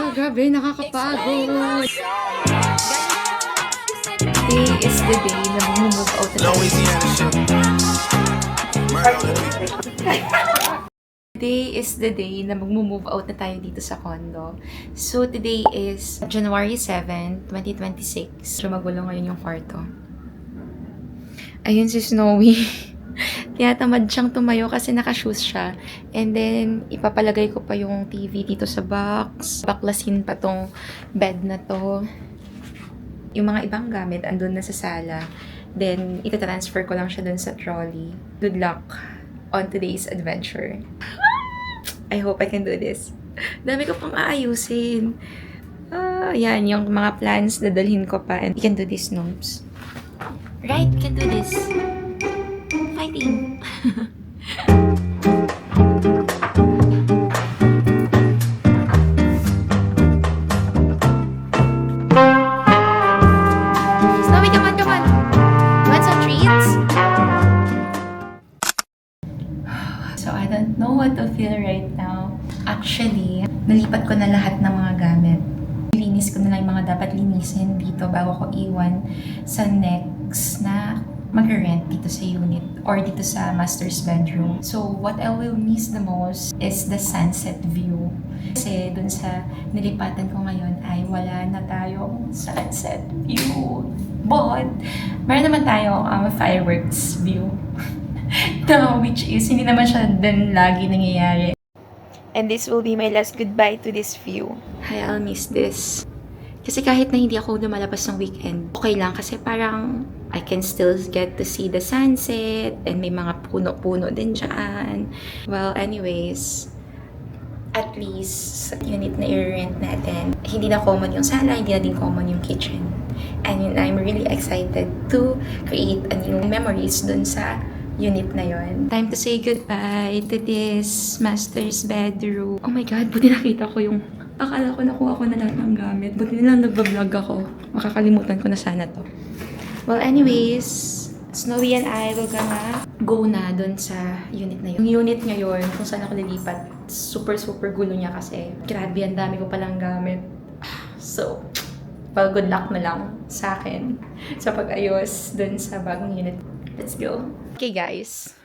Grabe, nakakapagod. Today is the day na mag-move out na tayo. Louisiana shit. Today is the day na mag-move out na tayo dito sa condo. So, today is January 7, 2026. So, magulo ngayon yung kwarto. Ayun si Snowy. Kaya tamad siyang tumayo kasi naka-shoes siya. And then, ipapalagay ko pa yung TV dito sa box. Baklasin pa tong bed na to. Yung mga ibang gamit andun na sa sala. Then, itatransfer ko lang siya dun sa trolley. Good luck on today's adventure. I hope I can do this. Dami ko pang aayusin. Yan, yung mga plans na dalhin ko pa. And we can do this, Snopes. Right, we can do this. Fighting. Snowy, come on, come on. Want some treats? So, I don't know what to feel right now. Actually, nalipat ko na lahat ng mga gamit. Linis ko na lang yung mga dapat linisin dito bago ko iwan sa next na mag-rent dito sa unit or dito sa master's bedroom. So, what I will miss the most is the sunset view. Kasi dun sa nilipatan ko ngayon ay wala na tayong sunset view. But, meron naman tayong fireworks view. No, which is, hindi naman siya din lagi nangyayari. And this will be my last goodbye to this view. Hi, I'll miss this. Kasi kahit na hindi ako lumalabas ng weekend, okay lang kasi parang I can still get to see the sunset and may mga puno-puno din dyan. Well, anyways, at least sa unit na i-rent natin, hindi na common yung sala, hindi na din common yung kitchen. And I'm really excited to create a new memories dun sa unit na yon. Time to say goodbye to this master's bedroom. Oh my God, buti nakita ko yung... Akala ko nakuha ko na lahat ng gamit. Buti nilang nagbablog ako. Makakalimutan ko na sana to. Well, anyways, Snowy and I will gonna go na dun sa unit na yun. Yung unit ngayon, kung saan ako lilipat, super gulo niya kasi grabe, ang dami ko palang gamit. So, well, good luck na lang sa akin sa pag-ayos dun sa bagong unit. Let's go. Okay, guys.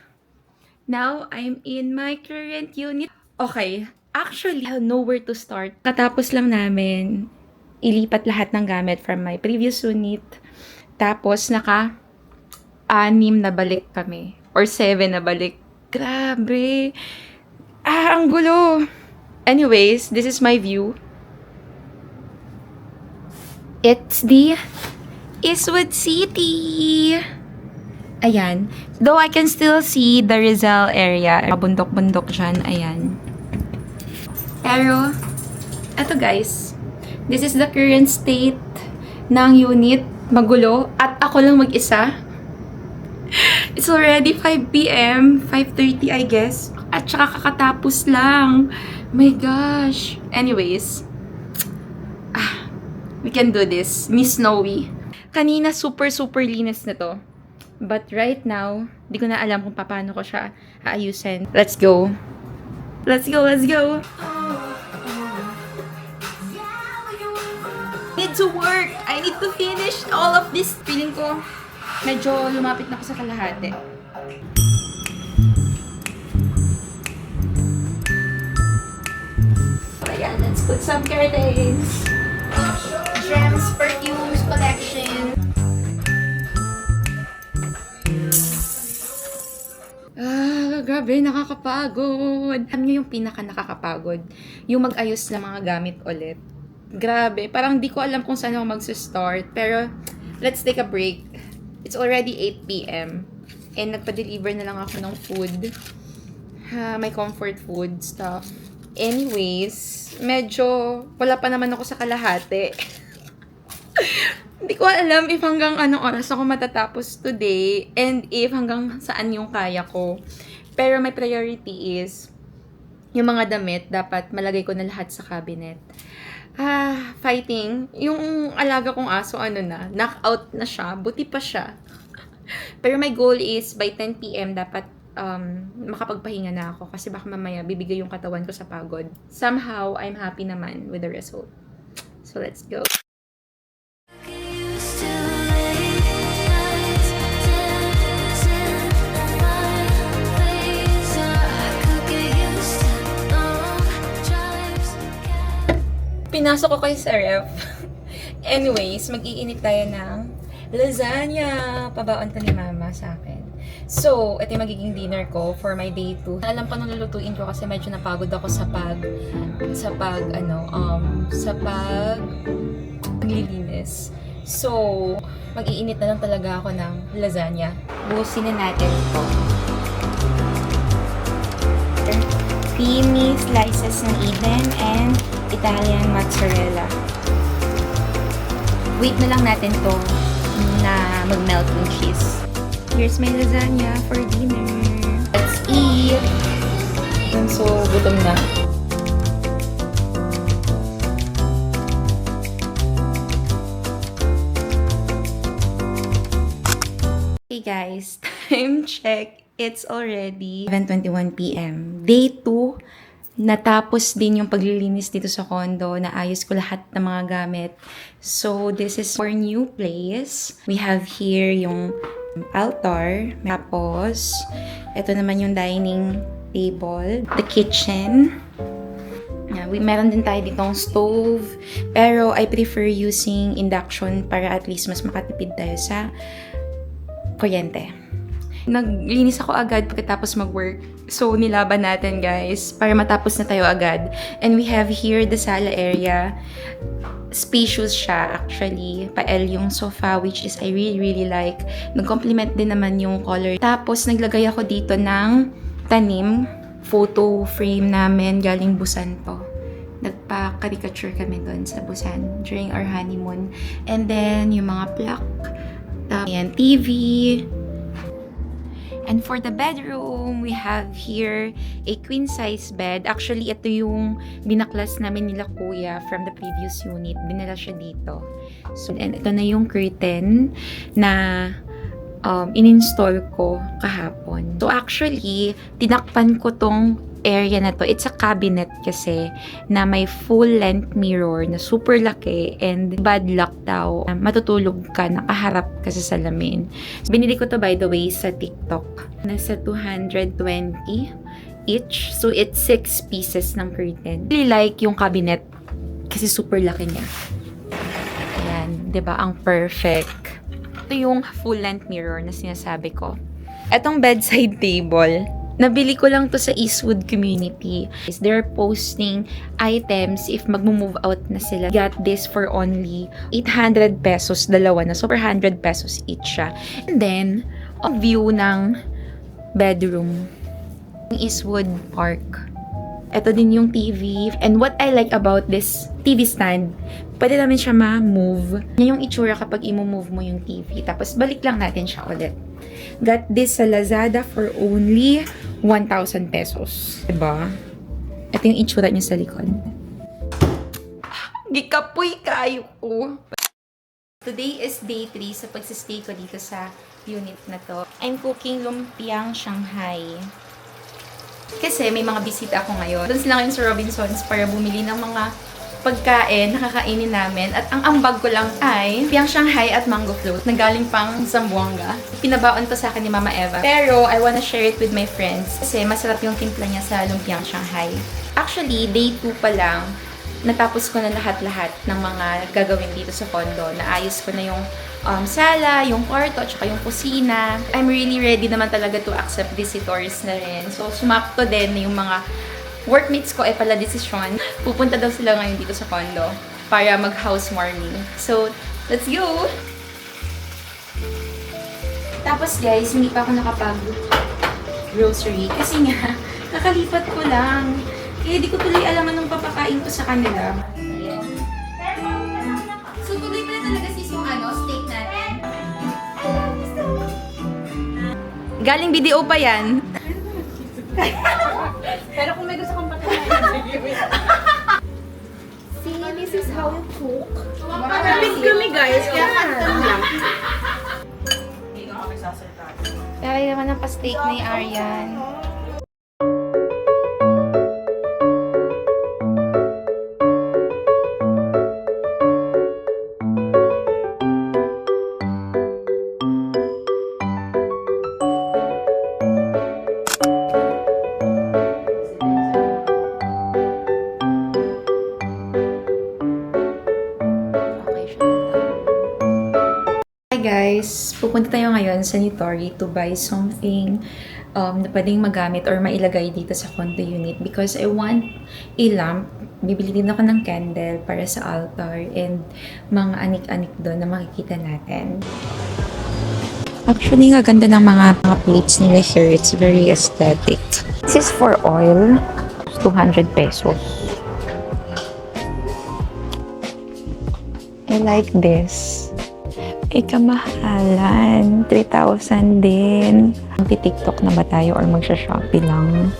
Now, I'm in my current unit. Okay. Actually, I don't know where to start. Katapos lang namin ilipat lahat ng gamit from my previous unit. Tapos, naka-6 na balik kami. Or 7 na balik. Grabe. Ang gulo. Anyways, this is my view. It's the Eastwood City. Ayan. Though I can still see the Rizal area. Bundok-bundok dyan. Ayan. Pero, eto guys. This is the current state ng unit. Magulo. At ako lang mag-isa. It's already 5 p.m. 5:30 I guess. At saka kakatapos lang. My gosh. Anyways. We can do this. Miss Snowy. Kanina super linis na to. But right now, di ko na alam kung paano ko siya aayusin. Let's go. Let's go, let's go. Need to work. I need to finish all of this. Feeling ko, medyo lumapit na ako sa kalahati. Ayan, let's put some curtains. Gems, perfumes, collection. Grabe, nakakapagod. Alam niyo yung pinaka nakakapagod? Yung mag-ayos ng mga gamit ulit. Grabe, parang di ko alam kung saan ako mag-start. Pero, let's take a break. It's already 8 p.m. And nagpa-deliver na lang ako ng food. My comfort food stuff. Anyways, medyo wala pa naman ako sa kalahati. Hindi ko alam if hanggang anong oras ako matatapos today and if hanggang saan yung kaya ko. Pero my priority is yung mga damit, dapat malagay ko na lahat sa cabinet. Fighting. Yung alaga kong aso, knockout na siya. Buti pa siya. Pero my goal is by 10 p.m. dapat makapagpahinga na ako kasi baka mamaya bibigay yung katawan ko sa pagod. Somehow, I'm happy naman with the result. So, let's go. Pinasok ko kayo sa ref. Anyways, mag-iinit tayo ng lasagna. Pabaon to ni mama sa akin. So, ito yung magiging dinner ko for my day 2. Alam pa nung lulutuin ko kasi medyo napagod ako sa paglilinis. So, mag-iinit na lang talaga ako ng lasagna. Buhusin na natin ito. Creamy slices ng Eden and Italian mozzarella. Wait na lang natin to na mag-melt yung cheese. Here's my lasagna for dinner. Let's eat! I'm so gutom na. Okay guys, time check. It's already 7:21 p.m. Day 2. Natapos din yung paglilinis dito sa condo. Naayos ko lahat ng mga gamit. So, this is our new place. We have here yung altar. Tapos, ito naman yung dining table. The kitchen. Yeah, meron din tayo ditong stove. Pero, I prefer using induction para at least mas makatipid tayo sa kuryente. Naglinis ako agad pagkatapos mag-work. So, nilaban natin guys para matapos na tayo agad. And we have here the sala area. Spacious siya actually. Pa-L yung sofa which is I really like. Nag-complement din naman yung color. Tapos, naglagay ako dito ng tanim. Photo frame namin galing Busan to. Nagpa-caricature kami doon sa Busan during our honeymoon. And then, yung mga plaque. Yan, TV. And for the bedroom, we have here a queen-size bed. Actually, ito yung binaklas namin nila kuya from the previous unit. Binala siya dito. So, and ito na yung curtain na in-install ko kahapon. So, actually, tinakpan ko tong area na to. It's a cabinet kasi na may full-length mirror na super laki and bad luck daw. Matutulog ka, nakaharap ka sa salamin. Binili ko to by the way sa TikTok. Nasa 220 each. So, it's 6 pieces ng curtain. Really like yung cabinet kasi super laki niya. Ayan, 'di ba? Ang perfect. Ito yung full-length mirror na sinasabi ko. Etong bedside table, nabili ko lang to sa Eastwood community. They're posting items if mag-move out na sila. Got this for only 800 pesos, dalawa na. So, per 100 pesos each siya. And then, ang view ng bedroom, Eastwood Park. Ito din yung TV. And what I like about this TV stand, pwede namin siya ma-move. Yan yung itsura kapag i-move mo yung TV. Tapos, balik lang natin siya ulit. Got this sa Lazada for only 1,000 pesos. Diba? Ito yung itsura niya sa likod. Gikapoy kayo ko. Today is day 3 sa pagsistay ko dito sa unit na to. I'm cooking lumpiang Shanghai. Kasi may mga bisita ako ngayon. Doon sila ngayon sa Robinsons para bumili ng mga pagkain na kakainin namin. At ang ambag ko lang ay lumpiang Shanghai at mango float na galing pang Zamboanga. Pinabaon to sa akin ni Mama Eva. Pero I wanna share it with my friends kasi masarap yung timpla niya sa lumpiang Shanghai. Actually, day 2 pa lang, natapos ko na lahat-lahat ng mga gagawin dito sa condo. Naayos ko na yung sala, yung kwarto, at saka yung kusina. I'm really ready naman talaga to accept visitors na rin. So, sumakto din yung mga workmates ko pala desisyon. Pupunta daw sila ngayon dito sa condo para mag-housewarming. So, let's go! Tapos guys, hindi pa ako nakapag-grocery kasi nga, kakalipat ko lang. Kaya di ko tuloy alam anong papakain ko sa kanila. Ayan. So, tuloy pa na talaga sis yung steak natin. Galing video pa yan. Pero kung may gusto kang patunayan, see, this is how you cook. Kapit kami guys, kaya kantan lang. Kaya Try naman ng pa-steak ni Aryan. Hi guys! Pupunta tayo ngayon sa Nitori to buy something na pwedeng magamit or mailagay dito sa condo unit because I want a lamp. Bibili din ako ng candle para sa altar and mga anik-anik doon na makikita natin. Actually, ang ganda ng mga plates nila here. It's very aesthetic. This is for oil. 200 pesos. I like this. Kamahalan. 3,000 din. Magti-TikTok na ba tayo or magsha-Shopee lang?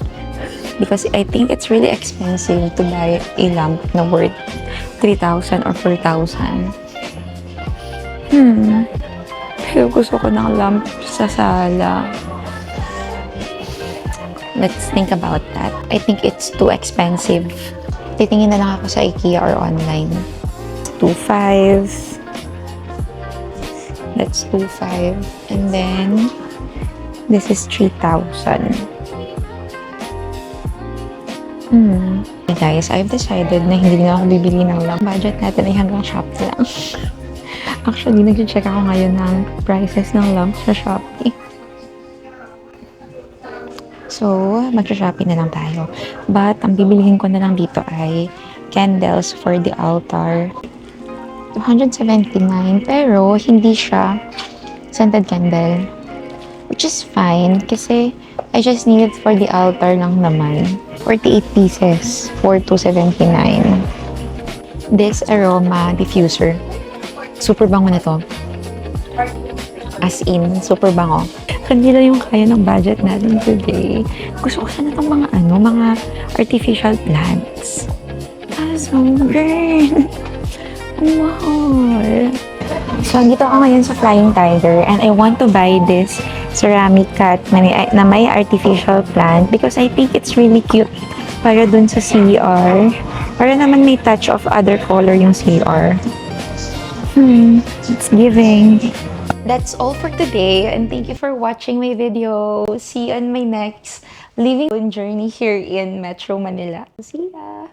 Because I think it's really expensive to buy a lamp na worth 3,000 or 4,000. Pero gusto ko ng lamp sa sala. Let's think about that. I think it's too expensive. Titingin na lang ako sa IKEA or online. 2,500. That's 2,500. And then, this is 3,000. Hey guys, I've decided na hindi na ako bibili ng lamp. Budget natin ay hanggang Shopee lang. Actually, nag-check ako ngayon ng prices ng lamp sa Shopee. So, mag-Shopee na lang tayo. But, ang bibilihin ko na lang dito ay candles for the altar. 279, pero hindi siya scented candle. Which is fine, kasi I just need it for the altar lang naman. 48 pieces for 279. This aroma diffuser. Super bango na to. As in, super bango. Kanila yung kaya ng budget natin today. Gusto ko sana itong mga artificial plants. So green. Mahal. So, dito ako ngayon sa Flying Tiger and I want to buy this ceramic cat na may artificial plant because I think it's really cute para dun sa CR. Para naman may touch of other color yung CR. It's giving. That's all for today and thank you for watching my video. See you on my next living journey here in Metro Manila. See ya!